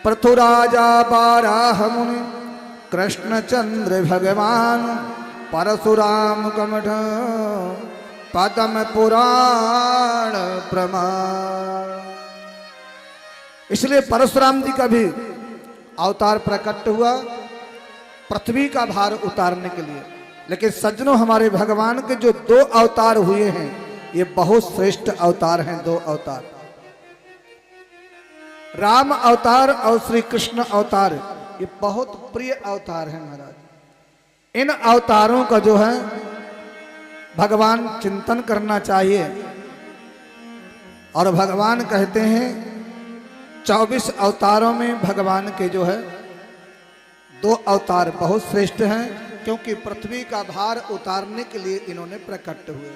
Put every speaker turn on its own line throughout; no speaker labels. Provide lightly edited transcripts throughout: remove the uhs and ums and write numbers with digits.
पृथुराजा बाराह मुनि कृष्णचंद्र भगवान परशुराम कमठ पदम पुराण प्रमाण। इसलिए परशुराम जी का भी अवतार प्रकट हुआ पृथ्वी का भार उतारने के लिए। लेकिन सज्जनों, हमारे भगवान के जो दो अवतार हुए हैं ये बहुत श्रेष्ठ अवतार हैं। दो अवतार, राम अवतार और श्री कृष्ण अवतार, ये बहुत प्रिय अवतार हैं महाराज। इन अवतारों का जो है भगवान चिंतन करना चाहिए। और भगवान कहते हैं 24 अवतारों में भगवान के जो है दो अवतार बहुत श्रेष्ठ हैं, क्योंकि पृथ्वी का भार उतारने के लिए इन्होंने प्रकट हुए।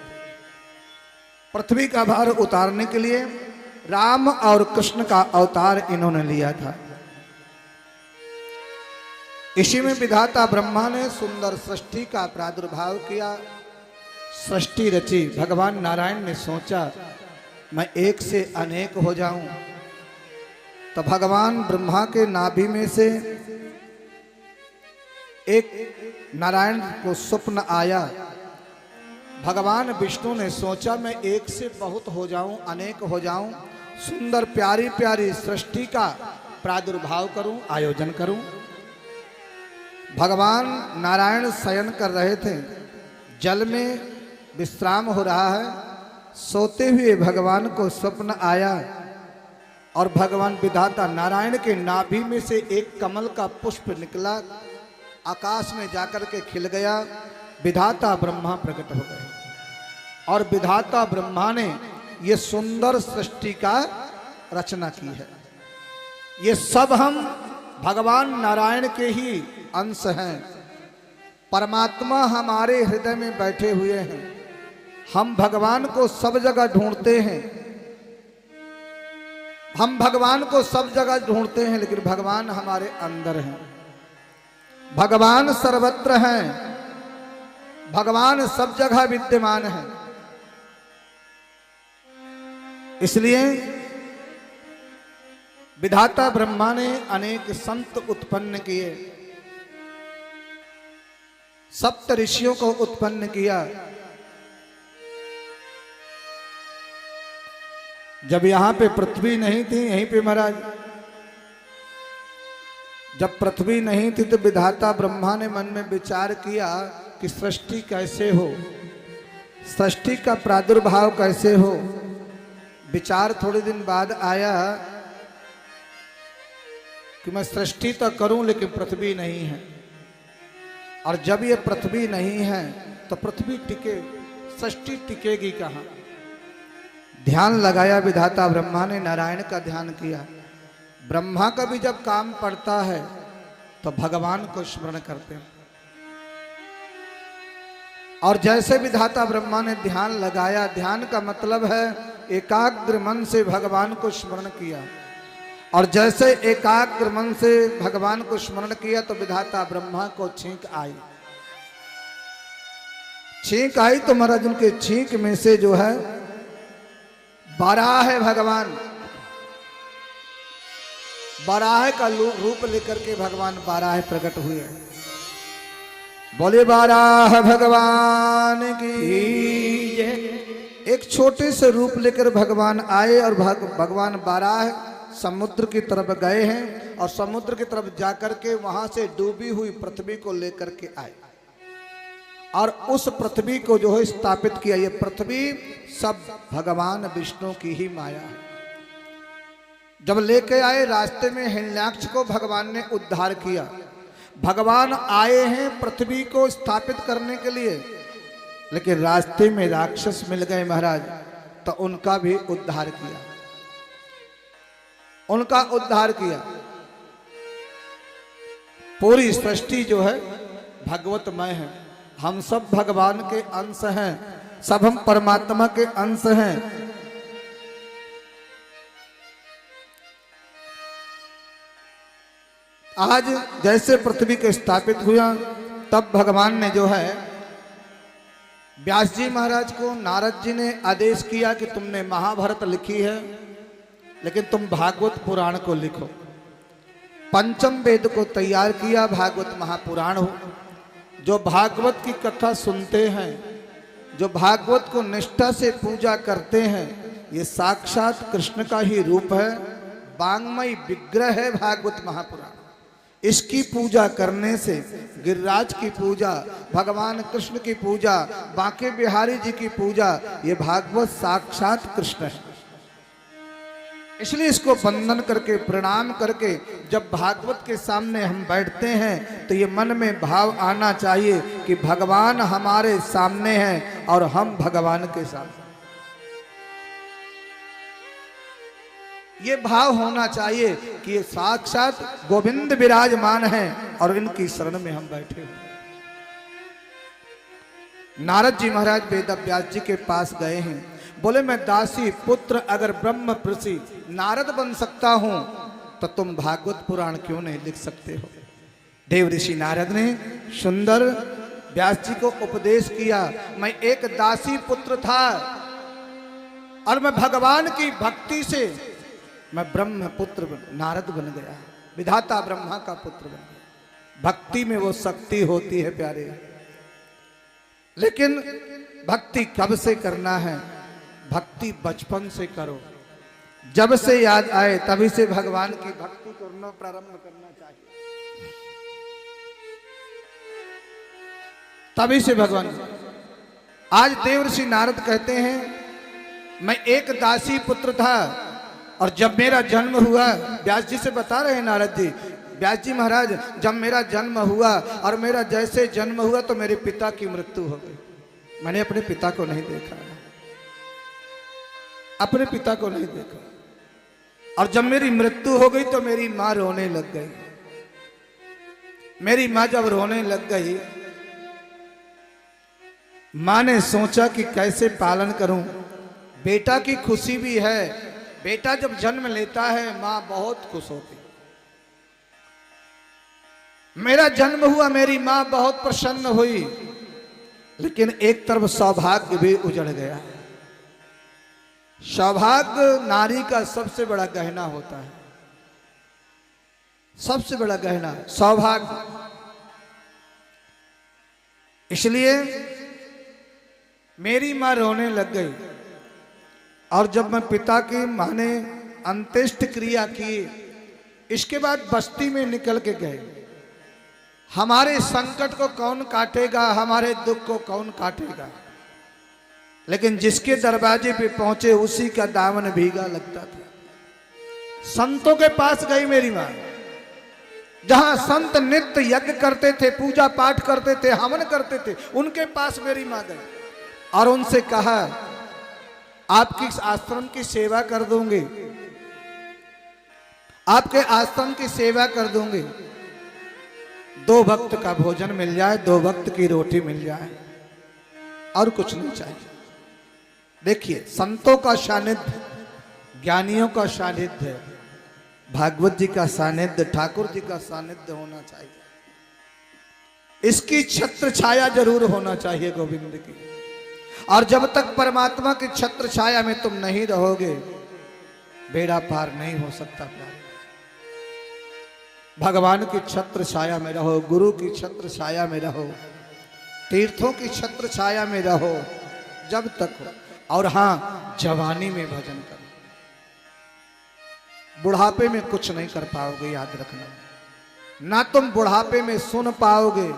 पृथ्वी का भार उतारने के लिए राम और कृष्ण का अवतार इन्होंने लिया था। इसी में विधाता ब्रह्मा ने सुंदर सृष्टि का प्रादुर्भाव किया, सृष्टि रची। भगवान नारायण ने सोचा मैं एक से अनेक हो जाऊं, तो भगवान ब्रह्मा के नाभि में से एक नारायण को स्वप्न आया। भगवान विष्णु ने सोचा मैं एक से बहुत हो जाऊं, अनेक हो जाऊं, सुंदर प्यारी प्यारी सृष्टि का प्रादुर्भाव करूं, आयोजन करूं। भगवान नारायण शयन कर रहे थे, जल में विश्राम हो रहा है। सोते हुए भगवान को स्वप्न आया और भगवान विधाता नारायण के नाभि में से एक कमल का पुष्प निकला, आकाश में जाकर के खिल गया। विधाता ब्रह्मा प्रकट हो गए और विधाता ब्रह्मा ने ये सुंदर सृष्टि का रचना की है। ये सब हम भगवान नारायण के ही अंश हैं। परमात्मा हमारे हृदय में बैठे हुए हैं। हम भगवान को सब जगह ढूंढते हैं, हम भगवान को सब जगह ढूंढते हैं, लेकिन भगवान हमारे अंदर हैं। भगवान सर्वत्र हैं, भगवान सब जगह विद्यमान है। इसलिए विधाता ब्रह्मा ने अनेक संत उत्पन्न किए, सप्त ऋषियों को उत्पन्न किया। जब यहां पे पृथ्वी नहीं थी, यहीं पे महाराज जब पृथ्वी नहीं थी तो विधाता ब्रह्मा ने मन में विचार किया कि सृष्टि कैसे हो, सृष्टि का प्रादुर्भाव कैसे हो। विचार थोड़े दिन बाद आया कि मैं सृष्टि तो करूं लेकिन पृथ्वी नहीं है, और जब ये पृथ्वी नहीं है तो पृथ्वी टिके, सृष्टि टिकेगी कहां। ध्यान लगाया विधाता ब्रह्मा ने, नारायण का ध्यान किया। ब्रह्मा का भी जब काम पड़ता है तो भगवान को स्मरण करते हैं। और जैसे विधाता ब्रह्मा ने ध्यान लगाया, ध्यान का मतलब है एकाग्र मन से भगवान को स्मरण किया, और जैसे एकाग्र मन से भगवान को स्मरण किया तो विधाता ब्रह्मा को छींक आई। छींक आई तो महाराज उनके छींक में से जो है बाराह है भगवान, बाराह का रूप लेकर के भगवान बाराह प्रकट हुए। बोले बाराह भगवान की जय। एक छोटे से रूप लेकर भगवान आए और भगवान बाराह समुद्र की तरफ गए हैं, और समुद्र की तरफ जाकर के वहां से डूबी हुई पृथ्वी को लेकर के आए और उस पृथ्वी को जो है स्थापित किया। ये पृथ्वी सब भगवान विष्णु की ही माया है। जब लेके आए रास्ते में हिरण्याक्ष को भगवान ने उद्धार किया। भगवान आए हैं पृथ्वी को स्थापित करने के लिए, लेकिन रास्ते में राक्षस मिल गए महाराज, तो उनका भी उद्धार किया, उनका उद्धार किया। पूरी सृष्टि जो है भगवतमय है। हम सब भगवान के अंश हैं, सब हम परमात्मा के अंश हैं। आज जैसे पृथ्वी को स्थापित हुआ, तब भगवान ने जो है व्यास जी महाराज को, नारद जी ने आदेश किया कि तुमने महाभारत लिखी है, लेकिन तुम भागवत पुराण को लिखो। पंचम वेद को तैयार किया, भागवत महापुराण हो। जो भागवत की कथा सुनते हैं, जो भागवत को निष्ठा से पूजा करते हैं, ये साक्षात कृष्ण का ही रूप है, वांग्मय विग्रह है भागवत महापुराण। इसकी पूजा करने से गिरिराज की पूजा, भगवान कृष्ण की पूजा, बांके बिहारी जी की पूजा, ये भागवत साक्षात कृष्ण है। इसलिए इसको वंदन करके, प्रणाम करके जब भागवत के सामने हम बैठते हैं तो ये मन में भाव आना चाहिए कि भगवान हमारे सामने हैं और हम भगवान के सामने। ये भाव होना चाहिए कि ये साक्षात गोविंद विराजमान हैं और इनकी शरण में हम बैठे हुए। नारद जी महाराज वेद व्यास जी के पास गए हैं, बोले मैं दासी पुत्र अगर ब्रह्म ऋषि नारद बन सकता हूं तो तुम भागवत पुराण क्यों नहीं लिख सकते हो। देव ऋषि नारद ने सुंदर व्यास जी को उपदेश किया, मैं एक दासी पुत्र था और मैं भगवान की भक्ति से मैं ब्रह्म पुत्र नारद बन गया, विधाता ब्रह्मा का पुत्र बन गया। भक्ति में वो शक्ति होती है प्यारे, लेकिन भक्ति कब से करना है? भक्ति बचपन से करो, जब से याद आए तभी से भगवान की भक्ति करना प्रारंभ करना चाहिए, तभी से भगवान। आज देवर्षि नारद कहते हैं मैं एक दासी पुत्र था और जब मेरा जन्म हुआ, व्यास जी से बता रहे हैं नारद जी, व्यास जी महाराज जब मेरा जन्म हुआ और मेरा जैसे जन्म हुआ तो मेरे पिता की मृत्यु हो गई। मैंने अपने पिता को नहीं देखा, अपने पिता को नहीं देखा, और जब मेरी मृत्यु हो गई तो मेरी माँ रोने लग गई। मेरी माँ जब रोने लग गई, माँ ने सोचा कि कैसे पालन करूं। बेटा की खुशी भी है, बेटा जब जन्म लेता है माँ बहुत खुश होती। मेरा जन्म हुआ, मेरी माँ बहुत प्रसन्न हुई, लेकिन एक तरफ सौभाग्य भी उजड़ गया। सौभाग्य नारी का सबसे बड़ा गहना होता है, सबसे बड़ा गहना सौभाग्य। इसलिए मेरी माँ रोने लग गई और जब मैं पिता की माँ ने अंत्येष्टि क्रिया की, इसके बाद बस्ती में निकल के गए। हमारे संकट को कौन काटेगा, हमारे दुख को कौन काटेगा, लेकिन जिसके दरवाजे पे पहुंचे उसी का दामन भीगा लगता था। संतों के पास गई मेरी माँ, जहां संत नित्य यज्ञ करते थे, पूजा पाठ करते थे, हवन करते थे, उनके पास मेरी माँ गई और उनसे कहा आपकी आश्रम की सेवा कर दूंगी, आपके आश्रम की सेवा कर दूंगी, 2 वक्त का भोजन मिल जाए, 2 वक्त की रोटी मिल जाए, और कुछ नहीं चाहिए। देखिए संतों का सानिध्य, ज्ञानियों का सानिध्य, भागवत जी का सानिध्य, ठाकुर जी का सानिध्य होना चाहिए। इसकी छत्र छाया जरूर होना चाहिए गोविंद की। और जब तक परमात्मा की छत्र छाया में तुम नहीं रहोगे, बेड़ा पार नहीं हो सकता। भगवान की छत्र छाया में रहो, गुरु की छत्र छाया में रहो, तीर्थों की छत्र छाया में रहो जब तक हो। और हाँ, जवानी में भजन करो, बुढ़ापे में कुछ नहीं कर पाओगे, याद रखना। ना तुम बुढ़ापे में सुन पाओगे,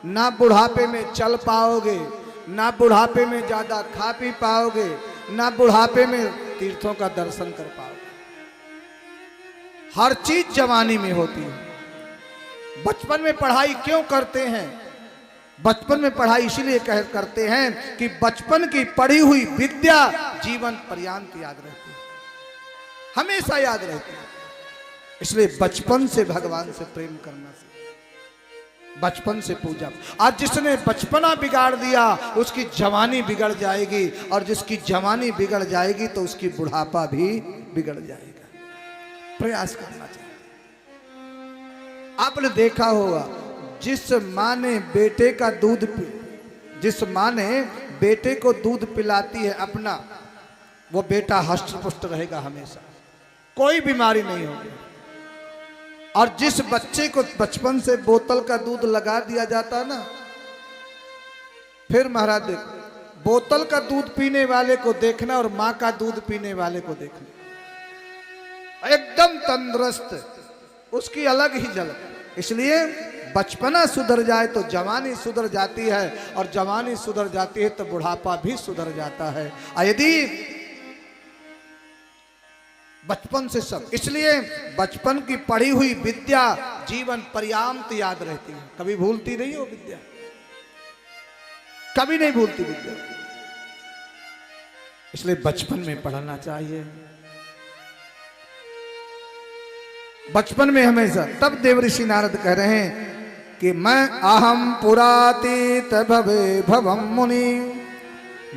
ना बुढ़ापे में चल पाओगे, ना बुढ़ापे में ज्यादा खा पी पाओगे, ना बुढ़ापे में तीर्थों का दर्शन कर पाओगे। हर चीज जवानी में होती है। बचपन में पढ़ाई क्यों करते हैं? बचपन में पढ़ाई इसलिए करते हैं कि बचपन की पढ़ी हुई विद्या जीवन पर्यंत याद रहती है, हमेशा याद रहती है। इसलिए बचपन से भगवान से प्रेम करना चाहिए, बचपन से पूजा। आज जिसने बचपना बिगाड़ दिया उसकी जवानी बिगड़ जाएगी, और जिसकी जवानी बिगड़ जाएगी तो उसकी बुढ़ापा भी बिगड़ जाएगा। प्रयास करना चाहिए। आपने देखा होगा, जिस माँ ने बेटे का दूध जिस माँ ने बेटे को दूध पिलाती है अपना, वो बेटा हष्ट पुष्ट रहेगा हमेशा, कोई बीमारी नहीं होगी। और जिस बच्चे को बचपन से बोतल का दूध लगा दिया जाता ना, फिर महाराज देखो, बोतल का दूध पीने वाले को देखना और मां का दूध पीने वाले को देखना, एकदम तंदुरुस्त, उसकी अलग ही झलक। इसलिए बचपना सुधर जाए तो जवानी सुधर जाती है, और जवानी सुधर जाती है तो बुढ़ापा भी सुधर जाता है। यदि बचपन से सब, इसलिए बचपन की पढ़ी हुई विद्या जीवन पर्यंत याद रहती है, कभी भूलती नहीं हो विद्या, कभी नहीं भूलती विद्या। इसलिए बचपन में पढ़ना चाहिए, बचपन में हमेशा। तब देवऋषि नारद कह रहे हैं कि मैं अहम पुरातीत भवे भवम मुनि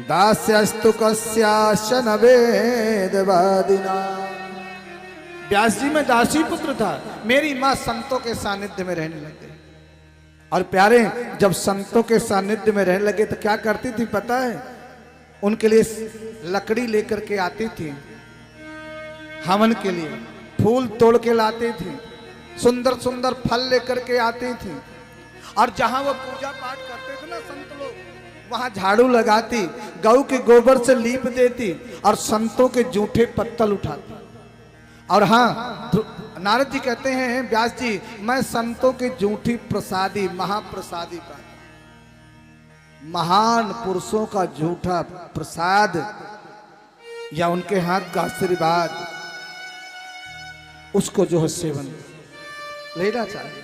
दास्यस्तु कस्याश्च न वेदवादिना। व्यास जी मैं दासी पुत्र था, मेरी मां संतों के सानिध्य में रहने लगे, और प्यारे जब संतों के सानिध्य में रहने लगे तो क्या करती थी पता है? उनके लिए लकड़ी लेकर के आती थी, हवन के लिए फूल तोड़ के लाती थी, सुंदर सुंदर फल लेकर के आती थी, और जहां वो पूजा पाठ करते थे ना संत लोग, वहां झाड़ू लगाती, गऊ के गोबर से लीप देती, और संतों के जूठे पत्तल उठाती। और हाँ, नारद जी कहते हैं व्यास जी मैं संतों की जूठी प्रसादी महाप्रसादी का, महान पुरुषों का झूठा प्रसाद या उनके हाथ का आशीर्वाद, उसको जो है सेवन लेना चाहिए।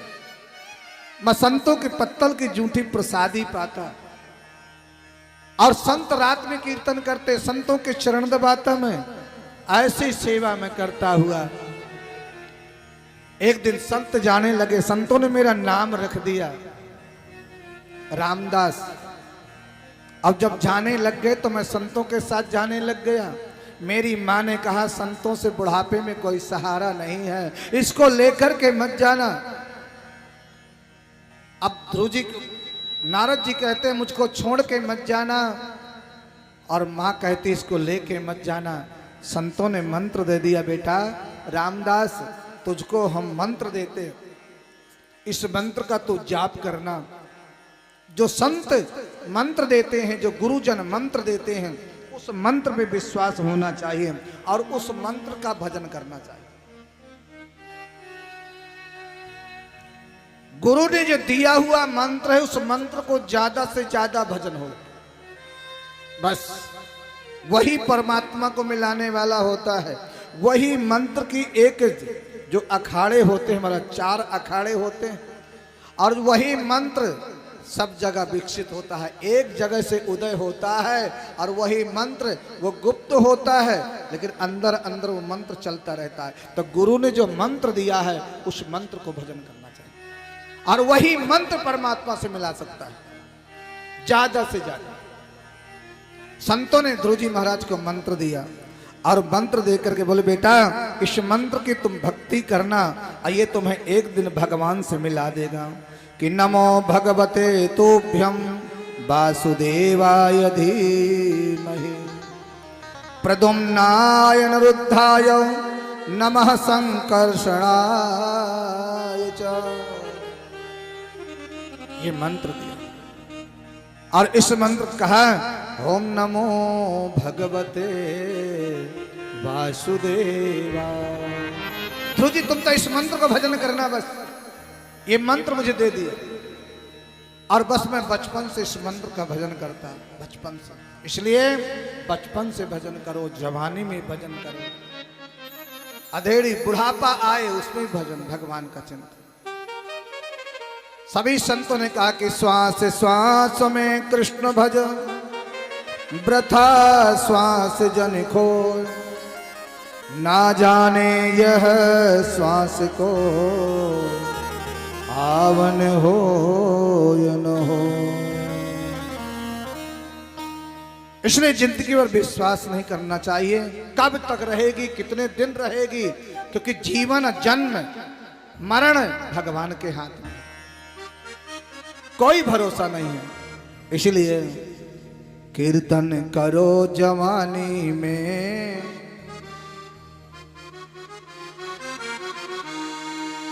मैं संतों के पत्तल की जूठी प्रसादी पाता, और संत रात में कीर्तन करते, संतों के चरण दबाता, मैं ऐसी सेवा में करता हुआ एक दिन संत जाने लगे, संतों ने मेरा नाम रख दिया रामदास। अब जब जाने लग गए तो मैं संतों के साथ जाने लग गया। मेरी माँ ने कहा संतों से बुढ़ापे में कोई सहारा नहीं है, इसको लेकर के मत जाना। अब ध्रुव जी नारद जी कहते हैं मुझको छोड़ के मत जाना, और माँ कहती इसको लेके मत जाना। संतों ने मंत्र दे दिया, बेटा रामदास तुझको हम मंत्र देते, इस मंत्र का तू जाप करना। जो संत मंत्र देते हैं, जो गुरुजन मंत्र देते हैं, उस मंत्र पे विश्वास होना चाहिए और उस मंत्र का भजन करना चाहिए। गुरु ने जो दिया हुआ मंत्र है, उस मंत्र को ज्यादा से ज्यादा भजन हो, बस वही परमात्मा को मिलाने वाला होता है। वही मंत्र की एक जो अखाड़े होते हैं, हमारा 4 अखाड़े होते हैं, और वही मंत्र सब जगह विकसित होता है, एक जगह से उदय होता है, और वही मंत्र वो गुप्त होता है, लेकिन अंदर अंदर वो मंत्र चलता रहता है। तो गुरु ने जो मंत्र दिया है उस मंत्र को भजन करना चाहिए, और वही मंत्र परमात्मा से मिला सकता है ज्यादा से ज्यादा। संतों ने ध्रुव जी महाराज को मंत्र दिया, और मंत्र दे करके बोले बेटा इस मंत्र की तुम भक्ति करना, और ये तुम्हें एक दिन भगवान से मिला देगा। कि नमो भगवते तुभ्यं वासुदेवाय धीमहि प्रद्युम्नाय अनिरुद्धाय नमः संकर्षणाय च। ये मंत्र दिया, और इस मंत्र कहा ओम नमो भगवते वासुदेवाय। ध्रुव जी तुम तो इस मंत्र को भजन करना, बस ये मंत्र मुझे दे दिया, और बस मैं बचपन से इस मंत्र का भजन करता, बचपन से। इसलिए बचपन से भजन करो, जवानी में भजन करो, अधेड़ी बुढ़ापा आए उसमें भजन, भगवान का चिंतन। सभी संतों ने कहा कि श्वास श्वास में कृष्ण भज, वृथा श्वास जन खो, ना जाने यह श्वास को आवन हो या न हो। इसलिए जिंदगी पर विश्वास नहीं करना चाहिए, कब तक रहेगी, कितने दिन रहेगी, क्योंकि जीवन जन्म मरण भगवान के हाथ में, कोई भरोसा नहीं है। इसलिए कीर्तन करो जवानी में,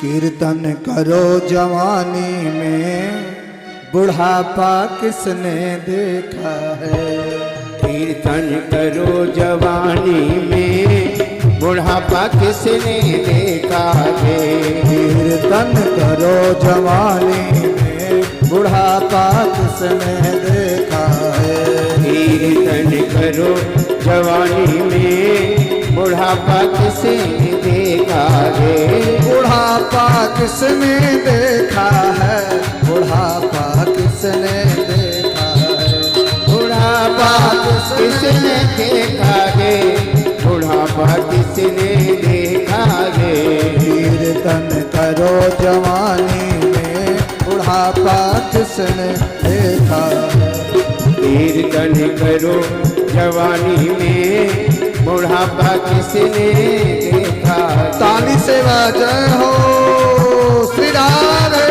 कीर्तन करो जवानी में बुढ़ापा किसने देखा है।
कीर्तन करो जवानी में बुढ़ापा किसने देखा है।
कीर्तन करो जवानी में बुढ़ापा किसने देखा है।
कीर्तन करो जवानी में बुढ़ापा किसने देखा है।
बुढ़ापा किसने देखा है। बुढ़ापा किसने देखा है।
बुढ़ापा किसने देखा है। बुढ़ापा किसने देखा है।
कीर्तन करो जवानी में बुढ़ापा किसने देखा है।
कीर्तन करो जवानी में बुढ़ापा किसने देखा।
ताली से जय हो श्री राधे।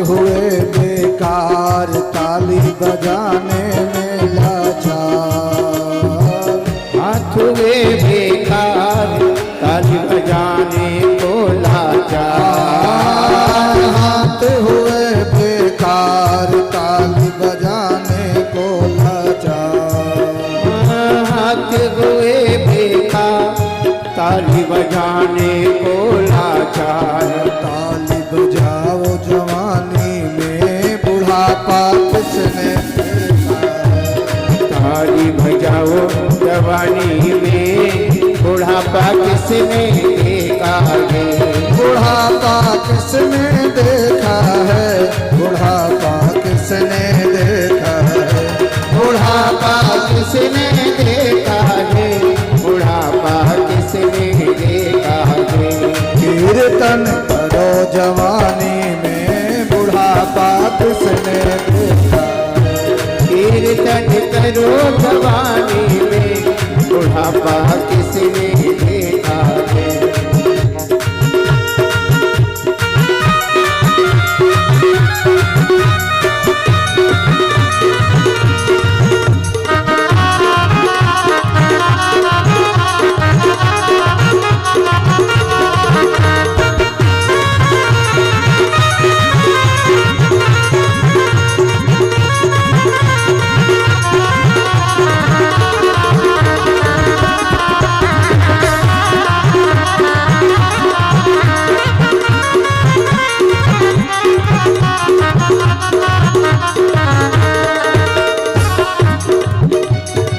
हुए बेकार ताली बजाने में लाचार।
हाथ हुए बेकार ताली बजाने को लाचार।
हाथ हुए बेकार ताली बजाने को लाचार।
हाथ हुए बेकार ताली बजाने को लाचार।
ताली बजाओ जवानी में बुढ़ापा किसने देखा है।
ताली बजाओ जवानी में बुढ़ापा किसने देखा है।
बुढ़ापा किसने देखा है। बुढ़ापा किसने देखा है।
बुढ़ापा किसने देखा है। बुढ़ापा किसने देखा है।
कीर्तन करो जवानी में बुढ़ापा किसने देखा है।
कीर्तन करो जवानी में बुढ़ापा किसने देखा है।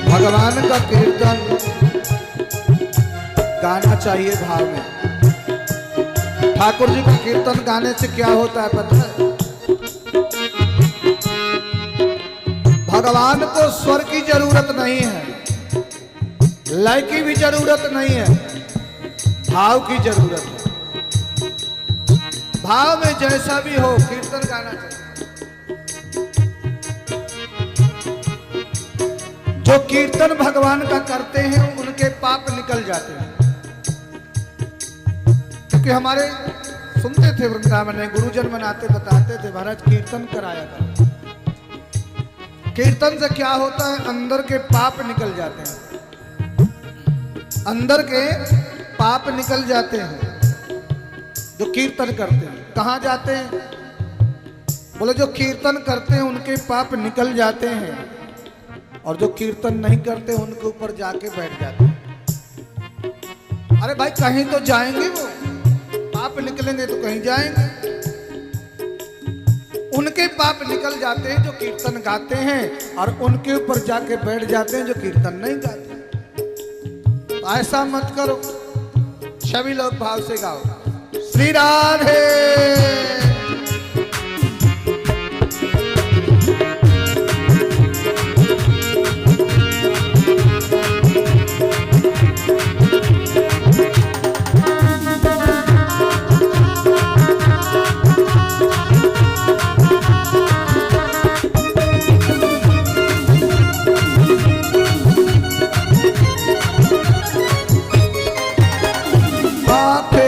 भगवान का कीर्तन गाना चाहिए भाव में। ठाकुर जी का कीर्तन गाने से क्या होता है पता है। भगवान को स्वर की जरूरत नहीं है, लय की भी जरूरत नहीं है, भाव की जरूरत है। भाव में जैसा भी हो कीर्तन गाना चाहिए। जो कीर्तन भगवान का करते हैं उनके पाप निकल जाते हैं। क्योंकि हमारे सुनते थे वृंदावन में गुरुजन मनाते बताते थे महाराज कीर्तन कराया था। कीर्तन से क्या होता है, अंदर के पाप निकल जाते हैं। अंदर के पाप निकल जाते हैं जो कीर्तन करते हैं। कहाँ जाते हैं? बोले जो कीर्तन करते हैं उनके पाप निकल जाते हैं, और जो कीर्तन नहीं करते उनके ऊपर जाके बैठ जाते हैं। अरे भाई कहीं तो जाएंगे, वो पाप निकलेंगे तो कहीं जाएंगे। उनके पाप निकल जाते हैं जो कीर्तन गाते हैं, और उनके ऊपर जाके बैठ जाते हैं जो कीर्तन नहीं गाते। तो ऐसा मत करो, सभी लोग भाव से गाओ। श्री राधे।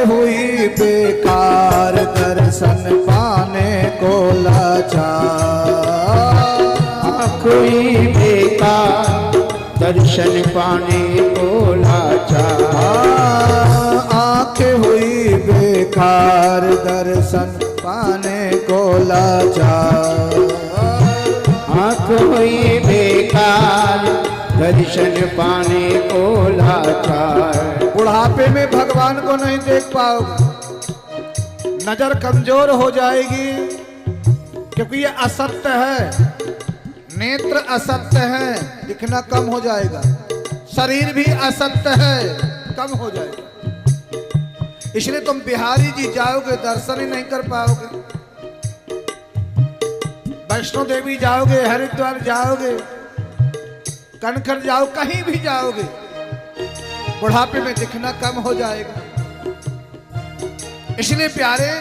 हुई बेकार दर्शन पाने को लाचार,
आँख हुई बेकार दर्शन पाने को लाचार,
आँख हुई बेकार दर्शन पाने को लाचार,
आँख हुई बेकार दर्शन पाने को लाचार।
बुढ़ापे में भगवान को नहीं देख पाओगे, नजर कमजोर हो जाएगी, क्योंकि ये असत्य है, नेत्र असत्य है, दिखना कम हो जाएगा, शरीर भी असत्य है, कम हो जाएगा। इसलिए तुम बिहारी जी जाओगे दर्शन ही नहीं कर पाओगे, वैष्णो देवी जाओगे, हरिद्वार जाओगे, कनखर जाओ, कहीं भी जाओगे, बुढ़ापे में दिखना कम हो जाएगा। इसलिए प्यारे,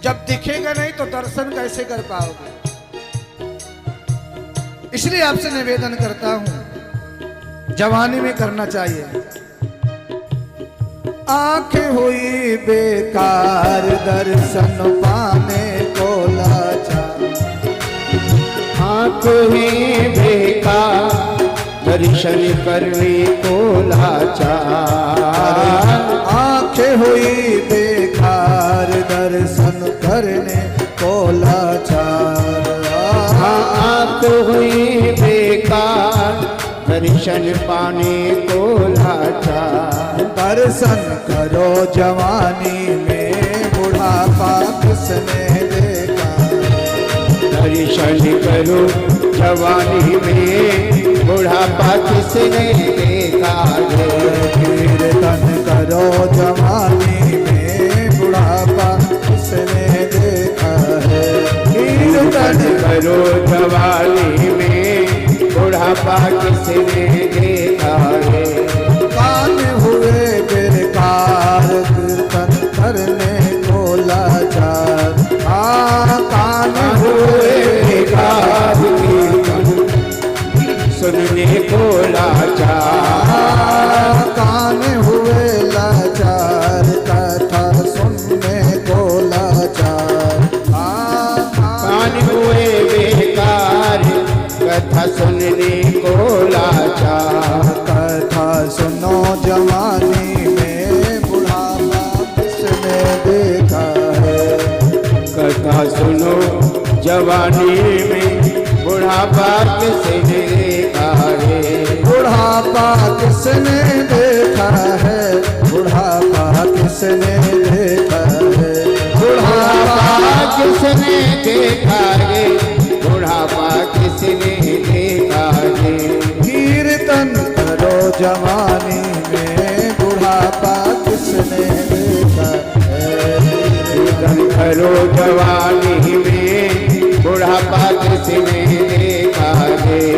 जब दिखेगा नहीं तो दर्शन कैसे कर पाओगे। इसलिए आपसे निवेदन करता हूं, जवानी में करना चाहिए। आंखें हुई बेकार दर्शन पाने को लाचार,
आँख हुई बेकार दर्शन करने को लाचार,
आंखें हुई बेकार दर्शन करने को लाचार,
आँख हुई बेकार दर्शन पाने को लाचार।
दर्शन करो जवानी में, बुढ़ापा किसने देखा,
दर्शन करो जवानी में, बुढ़ापा किसने देखा है।
कीर्तन करो जवानी में, बुढ़ापा किसने देखा है,
कीर्तन करो जवानी में, बुढ़ापा किसने देखा है।
कान हुए बेकार कीर्तन करने को लाचार, कान
हुए बेकार कीर्तन सुनने को लाचार,
कान हुए लाचार कथा सुनने को लाचार,
कान हुए बेकार कथा सुनने को लाचार।
कथा सुनो जवानी में, बुढ़ापा किसने देखा है,
कथा सुनो जवानी में, बुढ़ापा किसने देखा है।
बुढ़ापा किसने देखा है, बुढ़ापा किसने देखा है,
बुढ़ापा किसने देखा है, बुढ़ापा किसने देखा है।
कीर्तन करो जवानी में, बुढ़ापा किसने देखा है,
कीर्तन करो जवानी में, बुढ़ापा किसने देखा है।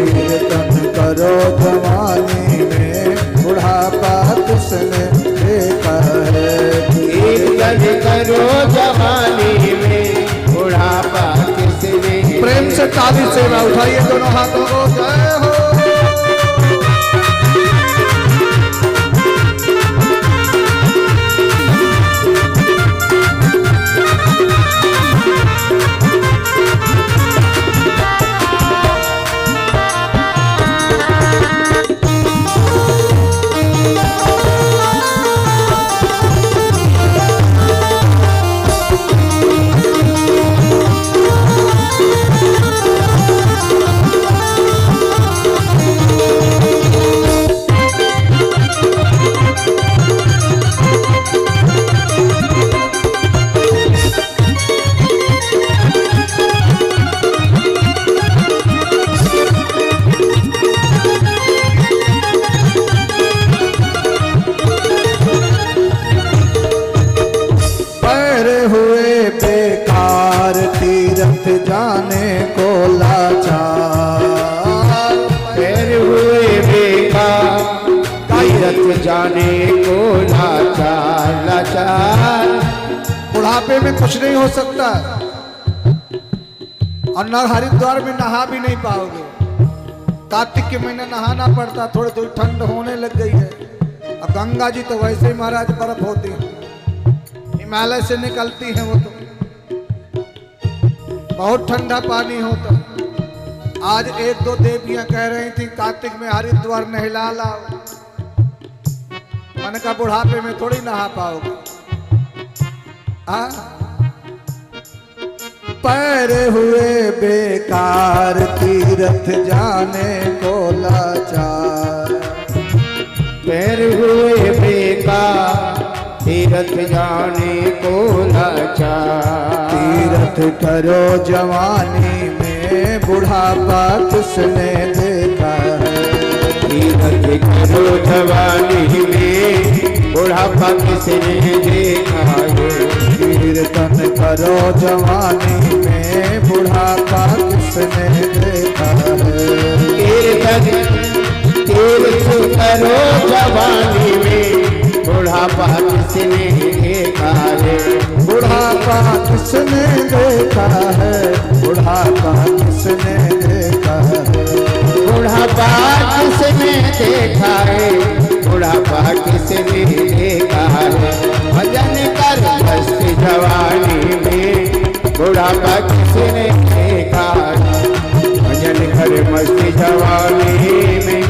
कीर्तन करो जवानी में, बुढ़ापा किसने देखा है,
कीर्तन करो जवानी में, बुढ़ापा किसने।
प्रेम से ताली सेवा उठाइए दोनों हाथों को, जय हो। तीरथ जाने को लाचार।
पैर हुए बेकार तीरथ जाने को लाचार लाचार।
बुढ़ापे में कुछ नहीं हो सकता और न हरिद्वार में नहा भी नहीं पाओगे। कार्तिक के महीने नहाना पड़ता, थोड़ी थोड़ी ठंड होने लग गई है। अब गंगा जी तो वैसे ही महाराज बर्फ होती है, हिमालय से निकलती है, वो तो बहुत ठंडा पानी होता। आज एक दो देवियां कह रही थी कार्तिक में हरिद्वार नहला लाओ। मैंने कहा बुढ़ापे में थोड़ी नहा पाओगे। पैर हुए बेकार तीरथ जाने को लाचार।
पैर हुए बेकार तीरथ जाने को लाचार।
तीरथ करो जवानी में बुढ़ापा किसने देखा है।
तीरथ करो जवानी में बुढ़ापा किसने देखा है।
कीर्तन करो जवानी में बुढ़ापा किसने देखा है।
तीर्थ करो जवानी में बुढ़ापा किसने देखा है।
बुढ़ापा किसने देखा है। बुढ़ापा किसने देखा है।
बुढ़ापा किसने देखा है। बुढ़ापा किसने देखा है। भजन कर मस्त जवानी में बुढ़ापा किसने देखा है। भजन कर मस्त जवानी में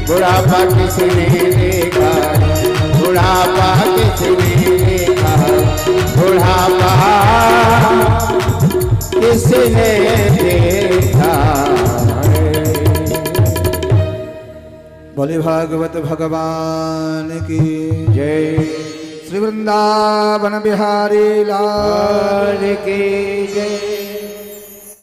बुढ़ापा किसने देखा है। बुढ़ापा किसने देखा है। बुढ़ापा किसने देखा है।
बोले भागवत भगवान की
जय।
श्री वृंदावन बिहारी लाल
की जय।